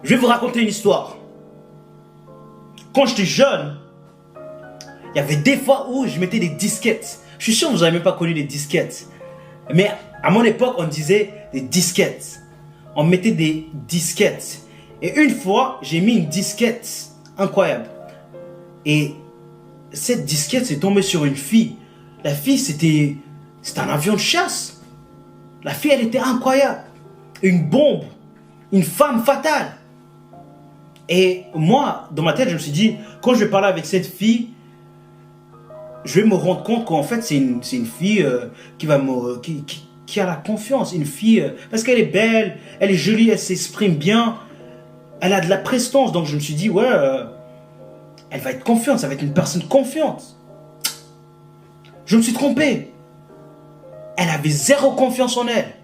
Je vais vous raconter une histoire. Quand j'étais jeune, il y avait des fois où je mettais des disquettes. Je suis sûr que vous n'avez même pas connu les disquettes. Mais à mon époque, on disait des disquettes. On mettait des disquettes. Et une fois, j'ai mis une disquette incroyable. Et cette disquette s'est tombée sur une fille. La fille, c'était un avion de chasse. La fille, elle était incroyable. Une bombe. Une femme fatale. Et moi, dans ma tête, je me suis dit, quand je vais parler avec cette fille, je vais me rendre compte qu'en fait, c'est une fille qui a la confiance. Une fille, parce qu'elle est belle, elle est jolie, elle s'exprime bien. Elle a de la prestance. Donc je me suis dit, ouais, elle va être confiante, ça va être une personne confiante. Je me suis trompé. Elle avait zéro confiance en elle.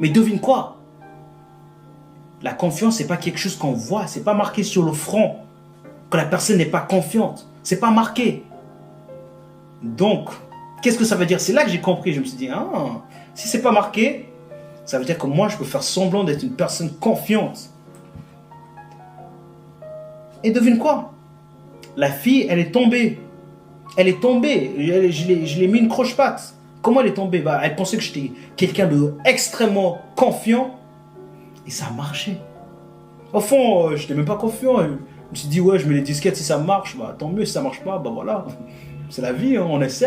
Mais devine quoi? La confiance, c'est pas quelque chose qu'on voit. C'est pas marqué sur le front que la personne n'est pas confiante. C'est pas marqué. Donc, qu'est-ce que ça veut dire? C'est là que j'ai compris. Je me suis dit, ah, si c'est pas marqué, ça veut dire que moi, je peux faire semblant d'être une personne confiante. Et devine quoi? La fille, elle est tombée. Elle est tombée. Je l'ai mis une croche-patte. Comment elle est tombée? Bah, elle pensait que j'étais quelqu'un d'extrêmement confiant. Et ça a marché. Au fond, je n'étais même pas confiant. Je me suis dit, ouais, je mets les disquettes si ça marche. Bah, tant mieux. Si ça marche pas, bah voilà. C'est la vie, hein, on essaie.